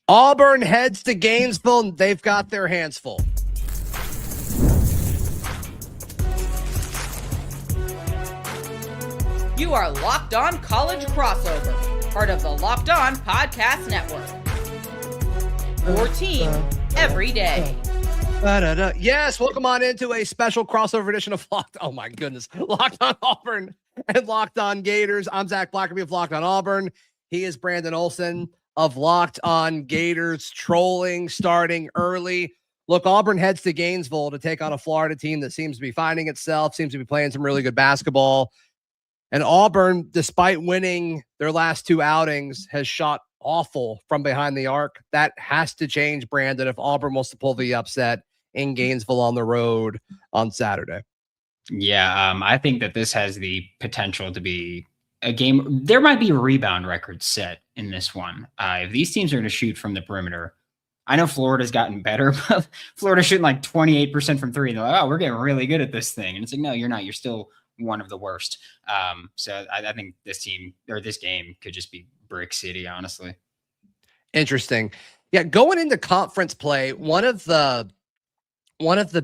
Auburn heads to Gainesville, and they've got their hands full. You are Locked On College Crossover, part of the Locked On Podcast Network. Your team every day. Yes, welcome on into a special crossover edition of Locked On Auburn and Locked On Gators. I'm Zach Blackerby of Locked On Auburn. He is Brandon Olsen of Locked On Gators. Trolling starting early. Look, Auburn heads to Gainesville to take on a Florida team that seems to be finding itself, seems to be playing some really good basketball. And Auburn, despite winning their last two outings, has shot awful from behind the arc. That has to change, Brandon, if Auburn wants to pull the upset in Gainesville on the road on Saturday. Yeah, I think that this has the potential to be a game. There might be a rebound record set in this one. If these teams are going to shoot from the perimeter, I know Florida's gotten better, but Florida's shooting like 28% from three. And they're like, oh, we're getting really good at this thing. And it's like, no, you're not. You're still one of the worst. So I think this team or this game could just be Brick City, honestly. Interesting. Yeah, going into conference play, one of the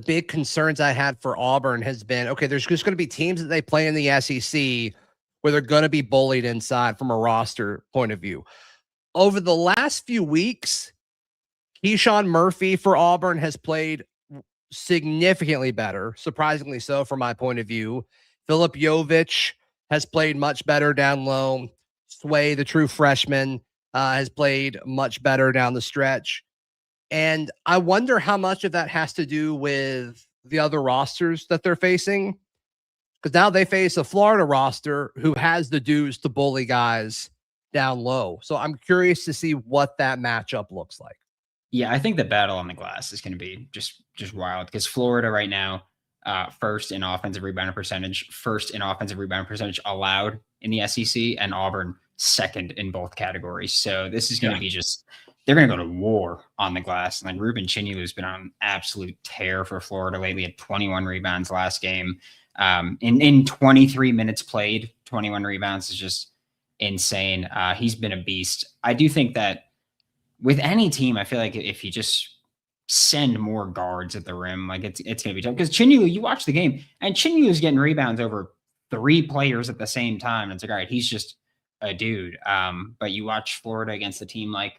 big concerns I had for Auburn has been, okay, there's just going to be teams that they play in the SEC where they're going to be bullied inside from a roster point of view. Over the last few weeks, Keyshawn Murphy for Auburn has played significantly better, surprisingly so from my point of view. Philip Jovic has played much better down low. Sway, the true freshman, has played much better down the stretch. And I wonder how much of that has to do with the other rosters that they're facing. Because now they face a Florida roster who has the dues to bully guys down low. So I'm curious to see what that matchup looks like. Yeah, I think the battle on the glass is going to be just wild because Florida right now, first in offensive rebounding percentage allowed in the SEC, and Auburn second in both categories. So this is going to be they're going to go to war on the glass. And like Reuben Chinyelu has been on an absolute tear for Florida lately. Had 21 rebounds last game. In 23 minutes played, 21 rebounds is just insane. He's been a beast. I do think that with any team, I feel like if you just send more guards at the rim, like it's going to be tough. Because Chinyelu, you watch the game, and Chinyelu is getting rebounds over three players at the same time. And it's like, all right, he's just a dude. But you watch Florida against a team like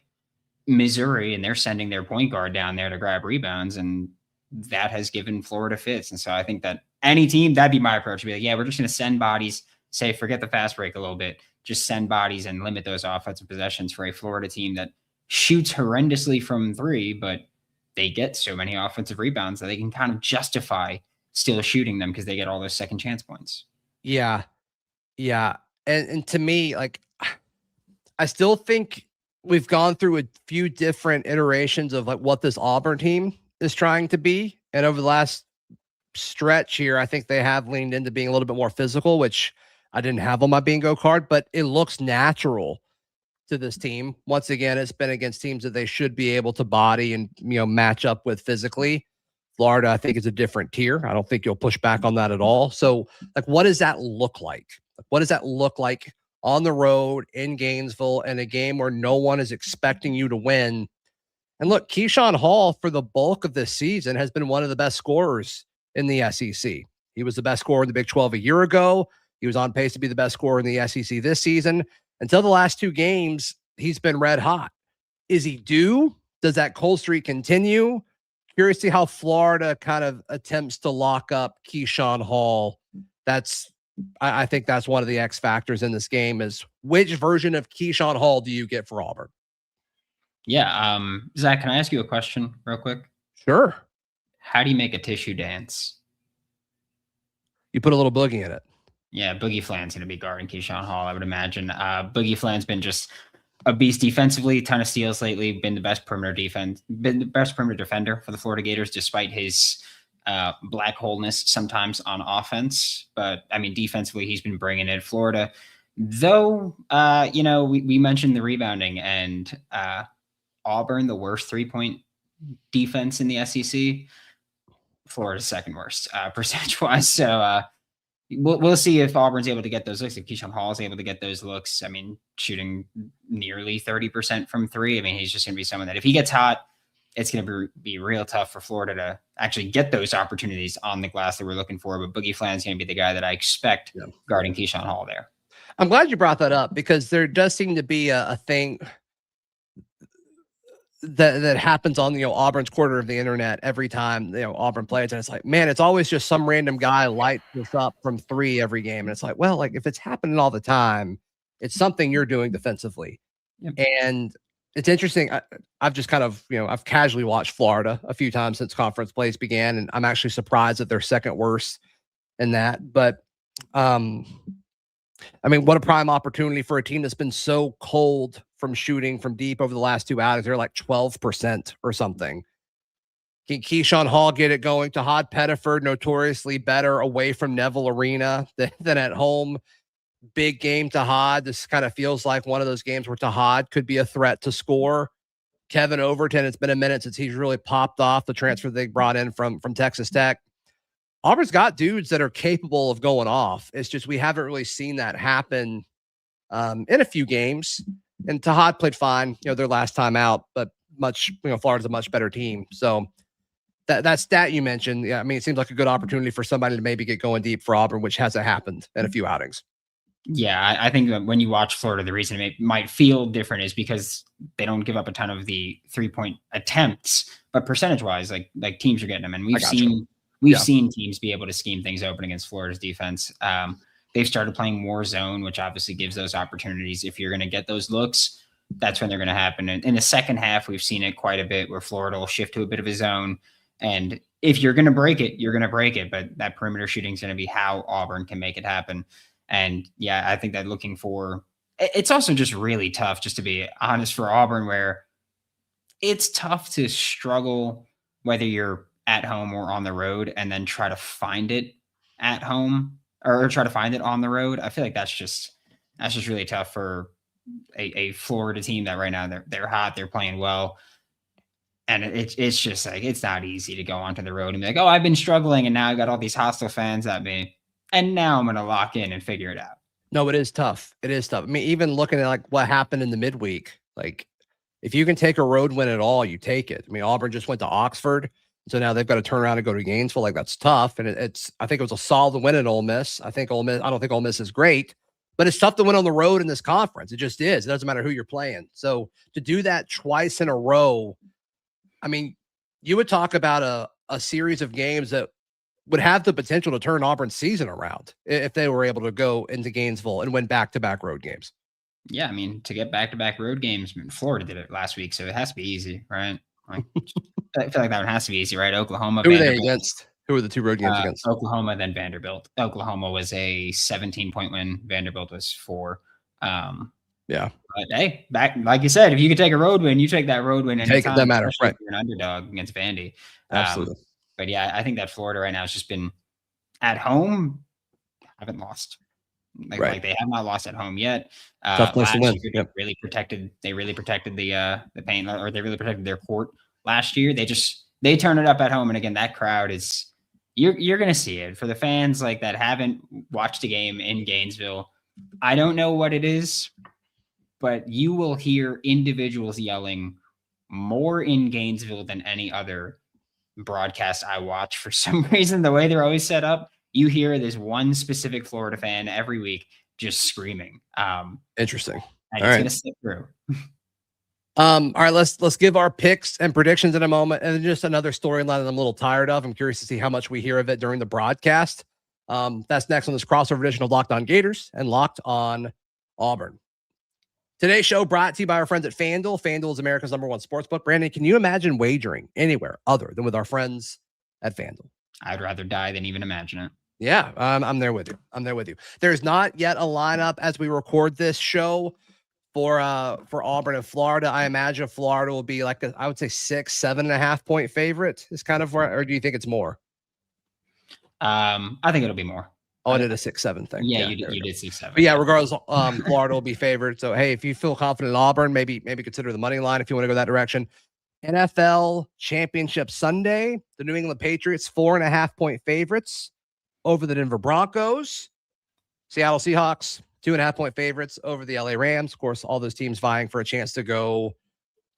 Missouri, and they're sending their point guard down there to grab rebounds, and that has given Florida fits. And so I think that any team, that'd be my approach. To be like, yeah, we're just going to send bodies, say, forget the fast break a little bit, just send bodies and limit those offensive possessions for a Florida team that shoots horrendously from three, but they get so many offensive rebounds that they can kind of justify still shooting them because they get all those second chance points. Yeah. Yeah. And to me, like, I still think we've gone through a few different iterations of like what this Auburn team is trying to be. And over the last stretch here, I think they have leaned into being a little bit more physical, which I didn't have on my bingo card, but it looks natural to this team. Once again, it's been against teams that they should be able to body and, match up with physically. Florida, I think, is a different tier. I don't think you'll push back on that at all. So, like, what does that look like? What does that look like on the road in Gainesville in a game where no one is expecting you to win? And look, Keyshawn Hall for the bulk of this season has been one of the best scorers in the SEC. He was the best scorer in the Big 12 a year ago. He was on pace to be the best scorer in the SEC this season. Until the last two games, he's been red hot. Is he due? Does that cold streak continue? Curious to see how Florida kind of attempts to lock up Keyshawn Hall. I think that's one of the X factors in this game is which version of Keyshawn Hall do you get for Auburn? Yeah. Zach, can I ask you a question real quick? Sure. How do you make a tissue dance? You put a little boogie in it. Yeah, Boogie Fland's going to be guarding Keyshawn Hall, I would imagine. Boogie Fland's been just a beast defensively, ton of steals lately, been the best perimeter defender for the Florida Gators, despite his black holeness sometimes on offense. But I mean, defensively, he's been bringing it. Florida, though, we mentioned the rebounding, and Auburn, the worst 3-point defense in the SEC. Florida's second worst percentage wise. So we'll see if Auburn's able to get those looks. If Keyshawn Hall is able to get those looks, I mean, shooting nearly 30% from three. I mean, he's just going to be someone that if he gets hot, it's going to be real tough for Florida to actually get those opportunities on the glass that we're looking for. But Boogie Fland's going to be the guy that I expect guarding Keyshawn Hall there. I'm glad you brought that up because there does seem to be a thing that happens on, Auburn's quarter of the internet every time, Auburn plays. And it's like, man, it's always just some random guy lights this up from three every game. And it's like, well, like if it's happening all the time, it's something you're doing defensively. Yep. And it's interesting. I've just kind of, I've casually watched Florida a few times since conference plays began. And I'm actually surprised that they're second worst in that. But, I mean, what a prime opportunity for a team that's been so cold from shooting from deep over the last two outings. They're like 12% or something. Can Keyshawn Hall get it going? Tahad Pettiford, notoriously better away from Neville Arena than at home. Big game Tahad. This kind of feels like one of those games where Tahad could be a threat to score. Kevin Overton, it's been a minute since he's really popped off, the transfer they brought in from Texas Tech. Auburn's got dudes that are capable of going off. It's just we haven't really seen that happen in a few games. And Tahad played fine, their last time out, but Florida's a much better team. So that stat you mentioned, I mean, it seems like a good opportunity for somebody to maybe get going deep for Auburn, which hasn't happened in a few outings. Yeah, I think that when you watch Florida, the reason it might feel different is because they don't give up a ton of the 3-point attempts, but percentage-wise, like teams are getting them, and we've seen teams be able to scheme things open against Florida's defense. They've started playing more zone, which obviously gives those opportunities. If you're going to get those looks, that's when they're going to happen. And in the second half, we've seen it quite a bit where Florida will shift to a bit of a zone. And if you're going to break it, you're going to break it. But that perimeter shooting is going to be how Auburn can make it happen. And yeah, I think that looking for – it's also just really tough, just to be honest, for Auburn, where it's tough to struggle whether you're at home or on the road and then try to find it at home or try to find it on the road. I feel like that's just really tough for a Florida team that right now they're hot, they're playing well. And it's just like, it's not easy to go onto the road and be like, oh, I've been struggling and now I got all these hostile fans at me. And now I'm going to lock in and figure it out. No, it is tough. It is tough. I mean, even looking at like what happened in the midweek, like if you can take a road win at all, you take it. I mean, Auburn just went to Oxford. So now they've got to turn around and go to Gainesville. Like that's tough. And I think it was a solid win at Ole Miss. I don't think Ole Miss is great, but it's tough to win on the road in this conference. It just is. It doesn't matter who you're playing. So to do that twice in a row, I mean, you would talk about a series of games that would have the potential to turn Auburn's season around if they were able to go into Gainesville and win back-to-back road games. Yeah, I mean, to get back-to-back road games, I mean, Florida did it last week, so it has to be easy, right? Like, I feel like that one has to be easy, right? Oklahoma. Who are they against? Who are the two road games against? Oklahoma, then Vanderbilt. Oklahoma was a 17-point win. Vanderbilt was 4. Yeah. But hey, back like you said, if you could take a road win, you take that road win. Take it, that matters, right? You're an underdog against Vandy. Absolutely. But yeah, I think that Florida right now has just been at home, haven't lost. Like they have not lost at home yet. Tough place to win. Yep. They really protected the paint, or they really protected their court last year. They turn it up at home, and again, that crowd is you're gonna see it. For the fans like that haven't watched a game in Gainesville, I don't know what it is, but you will hear individuals yelling more in Gainesville than any other broadcast I watch. For some reason, the way they're always set up, you hear this one specific Florida fan every week just screaming. Interesting. And it's going to slip through. All right, let's give our picks and predictions in a moment, and then just another storyline that I'm a little tired of. I'm curious to see how much we hear of it during the broadcast. That's next on this crossover edition of Locked On Gators and Locked On Auburn. Today's show brought to you by our friends at FanDuel. FanDuel is America's #1 sportsbook. Brandon, can you imagine wagering anywhere other than with our friends at FanDuel? I'd rather die than even imagine it. Yeah, I'm there with you. There's not yet a lineup as we record this show for Auburn and Florida. I imagine Florida will be like I would say 6-7.5 point favorite is kind of where, or do you think it's more? I think it'll be more. Oh, I did a 6-7 thing. Yeah, you did 6-7. But yeah, regardless, Florida will be favored. So hey, if you feel confident in Auburn, maybe consider the money line if you want to go that direction. NFL Championship Sunday, the New England Patriots 4.5 point favorites over the Denver Broncos. Seattle Seahawks, 2.5-point favorites over the LA Rams. Of course, all those teams vying for a chance to go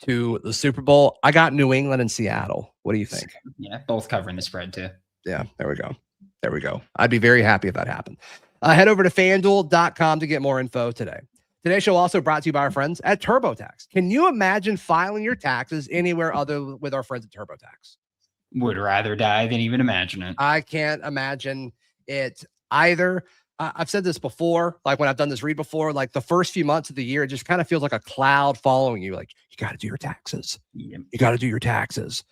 to the Super Bowl. I got New England and Seattle. What do you think? Yeah, both covering the spread too. Yeah, there we go. There we go. I'd be very happy if that happened. Head over to FanDuel.com to get more info today. Today's show also brought to you by our friends at TurboTax. Can you imagine filing your taxes anywhere other with our friends at TurboTax? Would rather die than even imagine it. I can't imagine it either. I've said this before, like when I've done this read before, like the first few months of the year, it just kind of feels like a cloud following you. Like, you got to do your taxes. Yeah. You got to do your taxes.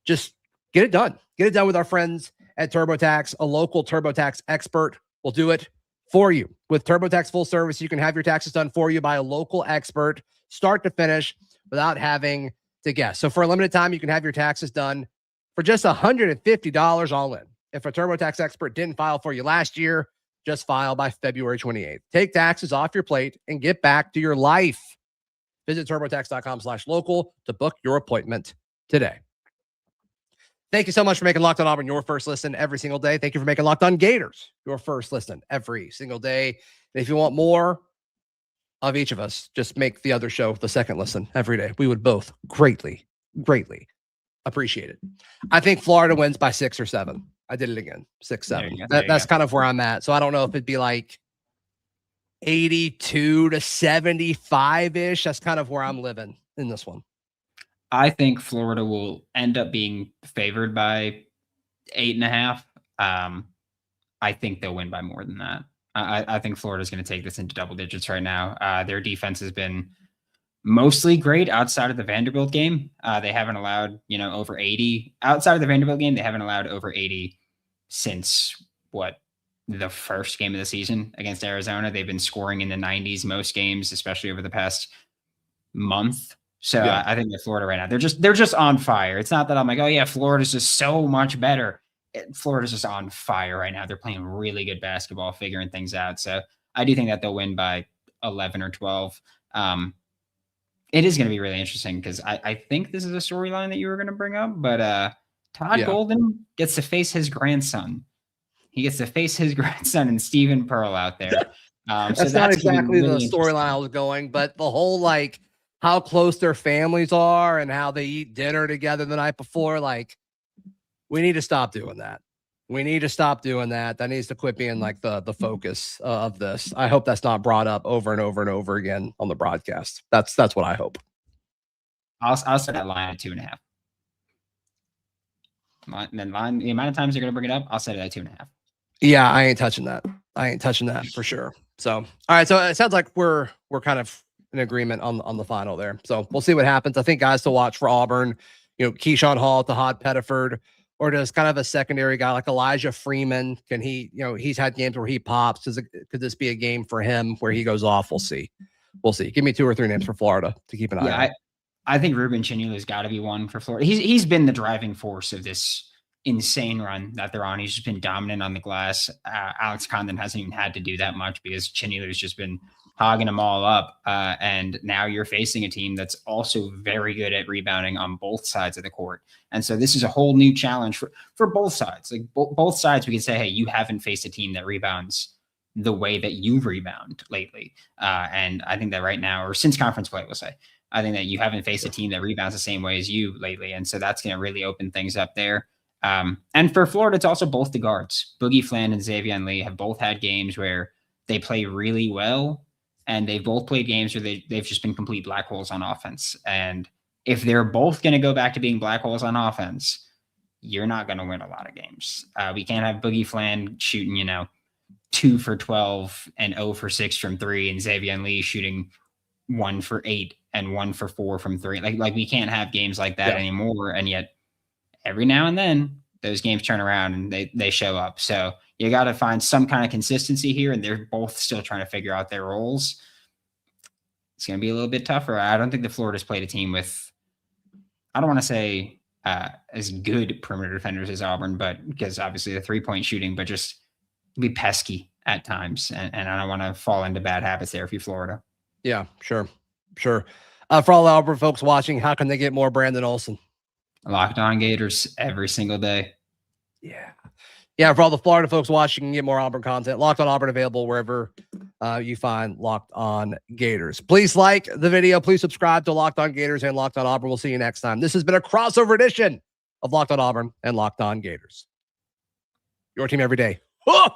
Just get it done. Get it done with our friends at TurboTax. A local TurboTax expert will do it for you. With TurboTax full service, you can have your taxes done for you by a local expert, start to finish, without having to guess. So for a limited time, you can have your taxes done for just $150 all in. If a TurboTax expert didn't file for you last year, just file by February 28th. Take taxes off your plate and get back to your life. Visit TurboTax.com/local to book your appointment today. Thank you so much for making Locked On Auburn your first listen every single day. Thank you for making Locked On Gators your first listen every single day. And if you want more of each of us, just make the other show the second listen every day. We would both greatly, greatly appreciate it. I think Florida wins by 6 or 7. I did it again. 6-7. That's kind of where I'm at. So I don't know if it'd be like 82-75-ish. That's kind of where I'm living in this one. I think Florida will end up being favored by 8.5. I think they'll win by more than that. I think Florida's going to take this into double digits right now. Their defense has been mostly great outside of the Vanderbilt game. They haven't allowed, over 80 outside of the Vanderbilt game. They haven't allowed over 80 since the first game of the season against Arizona. They've been scoring in the 90s most games, especially over the past month. So yeah. I think that Florida right now, they're just on fire. It's not that I'm like, oh yeah, Florida's just so much better. Florida's just on fire right now. They're playing really good basketball, figuring things out. So I do think that they'll win by 11 or 12. It is going to be really interesting because I think this is a storyline that you were going to bring up, but Todd Golden gets to face his grandson. He gets to face his grandson and Stephen Pearl out there. That's not exactly the storyline I was going, but the whole like how close their families are and how they eat dinner together the night before, like we need to stop doing that. We need to stop doing that. That needs to quit being like the focus of this. I hope that's not brought up over and over and over again on the broadcast. That's what I hope. I'll set that line at 2.5. And then the amount of times they're going to bring it up, I'll set it at 2.5. Yeah, I ain't touching that. I ain't touching that for sure. So, all right. So it sounds like we're kind of in agreement on the final there. So we'll see what happens. I think guys to watch for Auburn, Keyshawn Hall, Tahad, Pettiford, or does kind of a secondary guy like Elijah Freeman? Can he, he's had games where he pops. Could this be a game for him where he goes off? We'll see. We'll see. Give me 2 or 3 names for Florida to keep an eye on. I think Reuben Chinyelu has got to be one for Florida. He's been the driving force of this insane run that they're on. He's just been dominant on the glass. Alex Condon hasn't even had to do that much because Chinyelu has just been hogging them all up. And now you're facing a team that's also very good at rebounding on both sides of the court. And so this is a whole new challenge for both sides. Like both sides, we can say, hey, you haven't faced a team that rebounds the way that you rebound lately. And I think that right now, or since conference play, we'll say, I think that you haven't faced a team that rebounds the same way as you lately. And so that's going to really open things up there. And for Florida, it's also both the guards. Boogie, Fland, and Xavier Lee have both had games where they play really well. And they've both played games where they've just been complete black holes on offense. And if they're both going to go back to being black holes on offense, you're not going to win a lot of games. We can't have Boogie Fland shooting, 2 for 12 and 0 for 6 from 3, and Xavier Lee shooting 1 for 8 and 1 for 4 from 3. Like we can't have games like that anymore. And yet every now and then those games turn around and they show up. So you got to find some kind of consistency here, and they're both still trying to figure out their roles. It's going to be a little bit tougher. I don't think the Florida's played a team with, I don't want to say as good perimeter defenders as Auburn, but because obviously the 3-point shooting, but just be pesky at times. And I don't want to fall into bad habits there if you're Florida. Yeah, sure. For all Auburn folks watching, how can they get more Brandon Olsen? Locked On Gators every single day. Yeah. Yeah, for all the Florida folks watching, you can get more Auburn content. Locked on Auburn available wherever you find Locked on Gators. Please like the video. Please subscribe to Locked on Gators and Locked on Auburn. We'll see you next time. This has been a crossover edition of Locked on Auburn and Locked on Gators. Your team every day. Oh!